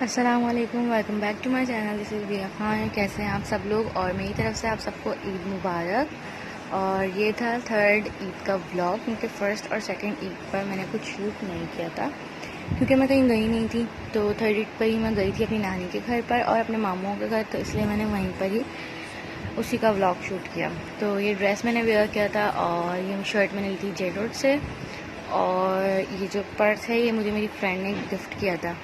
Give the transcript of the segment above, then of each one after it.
अस्सलामुअलैकुम, welcome back to my channel. This is Biya Khan. कैसे हैं आप सब लोग? और मेरी तरफ से आप सबको ईद मुबारक। और ये था थर्ड ईद का व्लॉग, क्योंकि फ़र्स्ट और सेकंड ईद पर मैंने कुछ शूट नहीं किया था क्योंकि मैं कहीं गई नहीं थी। तो थर्ड ईद पर ही मैं गई थी अपनी नानी के घर पर और अपने मामूओं के घर, तो इसलिए मैंने वहीं पर ही उसी का व्लॉग शूट किया। तो ये ड्रेस मैंने वेयर किया था और ये शर्ट मैंने ली थी जेड रोड से, और ये जो पर्स है ये मुझे मेरी फ्रेंड ने गिफ्ट किया था।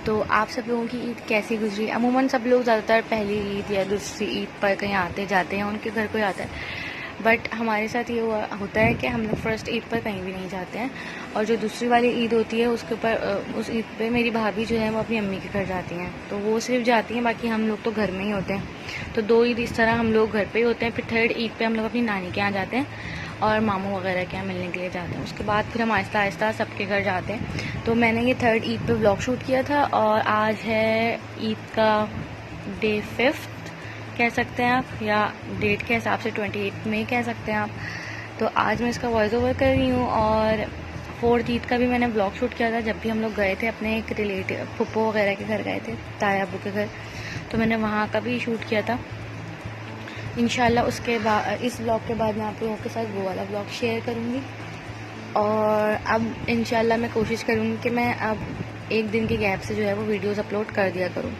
तो आप सब लोगों की ईद कैसी गुजरी? अमूमन सब लोग ज़्यादातर पहली ईद या दूसरी ईद पर कहीं आते जाते हैं, उनके घर कोई आता है, बट हमारे साथ ये होता है कि हम लोग फ़र्स्ट ईद पर कहीं भी नहीं जाते हैं, और जो दूसरी वाली ईद होती है उसके ऊपर उस ईद पे मेरी भाभी जो है वो अपनी अम्मी के घर जाती हैं, तो वो सिर्फ जाती हैं, बाकी हम लोग तो घर में ही होते हैं। तो दो ईद इस तरह हम लोग घर पे ही होते हैं। फिर थर्ड ईद पे हम लोग अपनी नानी के यहाँ जाते हैं और मामू वगैरह के यहाँ मिलने के लिए जाते हैं। उसके बाद फिर हम आहिस्ता आहिस्ता सबके घर जाते हैं। तो मैंने ये थर्ड ईद पे व्लॉग शूट किया था, और आज है ईद का डे 5 कह सकते हैं आप, या डेट के हिसाब से 28 मई कह सकते हैं आप। तो आज मैं इसका वॉइस ओवर कर रही हूँ। और फोर्थ ईद का भी मैंने ब्लॉग शूट किया था, जब भी हम लोग गए थे अपने एक रिलेटिव फुप्पो वगैरह के घर गए थे, ताया अबू के घर, तो मैंने वहाँ का भी शूट किया था। इंशाल्लाह उसके बाद इस ब्लॉग के बाद मैं आप लोगों के साथ वो वाला ब्लॉग शेयर करूँगी। और अब इंशाल्लाह मैं कोशिश करूँगी कि मैं अब एक दिन के गैप से जो है वो वीडियोस अपलोड कर दिया करूँ,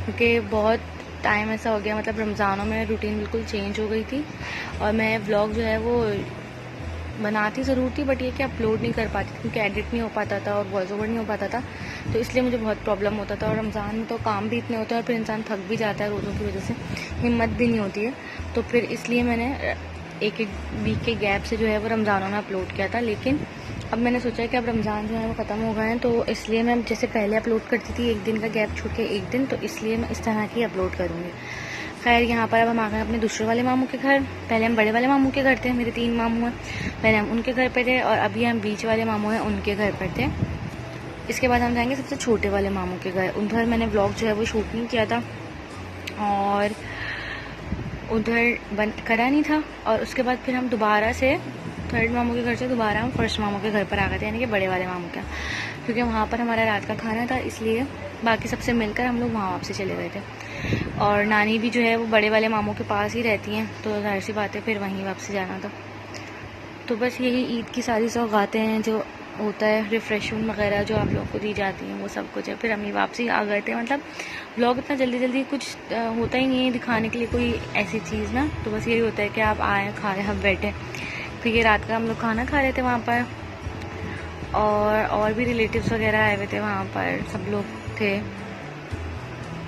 क्योंकि बहुत टाइम ऐसा हो गया, मतलब रमज़ानों में रूटीन बिल्कुल चेंज हो गई थी, और मैं व्लॉग जो है वो बनाती ज़रूर थी, बट ये कि अपलोड नहीं कर पाती थी क्योंकि एडिट नहीं हो पाता था और वॉइस ओवर नहीं हो पाता था, तो इसलिए मुझे बहुत प्रॉब्लम होता था। और रमज़ान में तो काम भी इतने होते हैं और फिर इंसान थक भी जाता है रोज़ों की वजह से, हिम्मत भी नहीं होती है, तो फिर इसलिए मैंने एक वीक के गैप से जो है वो रमज़ानों में अपलोड किया था। लेकिन अब मैंने सोचा है कि अब रमज़ान जो है वो ख़त्म हो गए हैं, तो इसलिए मैं जैसे पहले अपलोड करती थी एक दिन का गैप छूट के एक दिन, तो इसलिए मैं इस तरह की अपलोड करूँगी। खैर, यहाँ पर अब हम आ गए अपने दूसरे वाले मामू के घर। पहले हम बड़े वाले मामू के घर थे, मेरे 3 मामू हैं, पहले हम उनके घर पे थे, और अभी हम बीच वाले मामू हैं उनके घर पर थे। इसके बाद हम जाएंगे सबसे छोटे वाले मामू के घर। उधर मैंने व्लॉग जो है वो शूट नहीं किया था और उधर बंद करा नहीं था। और उसके बाद फिर हम दोबारा से थर्ड मामू के घर से दोबारा हम फर्स्ट मामू के घर पर आ गए थे, यानी कि बड़े वाले मामू का, क्योंकि वहाँ पर हमारा रात का खाना था, इसलिए बाकी सबसे मिलकर हम लोग वहाँ वापसी चले गए थे। और नानी भी जो है वो बड़े वाले मामू के पास ही रहती हैं, तो जाहिर सी बात है फिर वहीं वापसी जाना था। तो बस यही ईद की सारी सौगातें हैं जो होता है, रिफ्रेशमेंट वगैरह जो आप लोगों को दी जाती हैं, वो सब कुछ है। फिर हम ही वापसी आ गए थे, मतलब व्लॉग इतना जल्दी जल्दी कुछ होता ही नहीं है दिखाने के लिए कोई ऐसी चीज़ ना, तो बस यही होता है कि आप आए, खाए, हम बैठे। फिर ये रात का हम लोग खाना खा रहे थे वहाँ पर, और भी रिलेटिव्स वगैरह आए हुए थे वहाँ पर, सब लोग थे।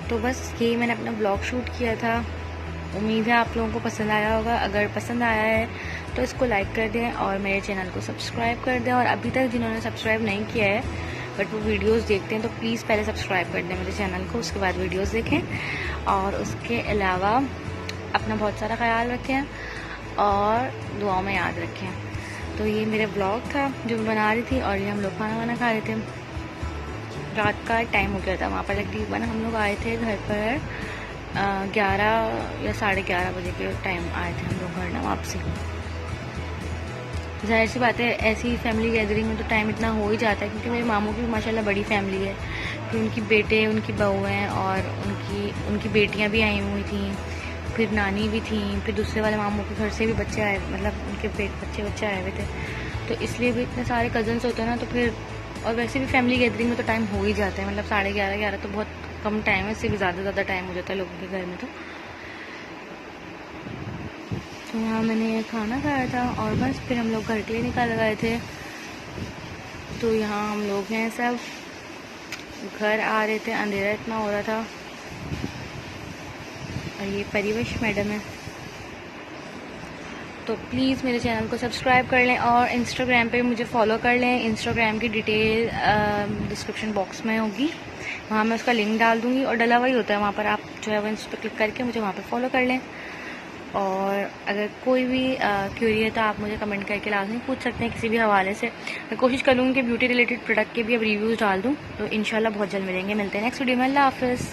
तो बस यही मैंने अपना ब्लॉग शूट किया था। उम्मीद है आप लोगों को पसंद आया होगा। अगर पसंद आया है तो इसको लाइक कर दें और मेरे चैनल को सब्सक्राइब कर दें। और अभी तक जिन्होंने सब्सक्राइब नहीं किया है बट वो वीडियोस देखते हैं, तो प्लीज़ पहले सब्सक्राइब कर दें मेरे चैनल को, उसके बाद वीडियोस देखें। और उसके अलावा अपना बहुत सारा ख्याल रखें और दुआओं में याद रखें। तो ये मेरे ब्लॉग था जो मैं बना रही थी, और ये हम लोग खाना वाना खा रहे थे। रात का टाइम हो गया था वहाँ पर, तकरीबन हम लोग आए थे घर पर 11 या 11:30 बजे के टाइम आए थे हम लोग घर ना वापसी। जाहिर सी बात है ऐसी फैमिली गैदरिंग में तो टाइम इतना हो ही जाता है, क्योंकि मेरे मामू की माशाल्लाह बड़ी फैमिली है, फिर उनकी बेटे, उनकी बहू हैं, और उनकी बेटियां भी आई हुई थी, फिर नानी भी थी, फिर दूसरे वाले मामू के घर से भी बच्चे आए, मतलब उनके बच्चे आए हुए थे, तो इसलिए भी इतने सारे कज़न्स होते हैं ना, तो फिर और वैसे भी फैमिली गैदरिंग में तो टाइम हो ही जाता है, मतलब 11:30 तो बहुत कम टाइम है, इससे भी ज़्यादा टाइम हो जाता है लोगों के घर में। तो यहाँ मैंने खाना खाया था और बस फिर हम लोग घर के लिए निकल गए थे। तो यहाँ हम लोग हैं सब, घर आ रहे थे, अंधेरा इतना हो रहा था। और ये परिवेश मैडम है। तो प्लीज़ मेरे चैनल को सब्सक्राइब कर लें और इंस्टाग्राम पे मुझे फॉलो कर लें। इंस्टाग्राम की डिटेल डिस्क्रिप्शन बॉक्स में होगी, वहाँ मैं उसका लिंक डाल दूँगी, और डला हुआ होता है वहाँ पर, आप जो है वो इस पर क्लिक करके मुझे वहाँ पर फॉलो कर लें। और अगर कोई भी क्यूरी है तो आप मुझे कमेंट करके लाजमी पूछ सकते हैं किसी भी हवाले से। मैं कोशिश करूँगी कि ब्यूटी रिलेटेड प्रोडक्ट के भी अब रिव्यूज़ डाल दूँ। तो इंशाल्लाह बहुत जल्द मिलते हैं नेक्स्ट वीडियो में। अल्लाह हाफ़िज़।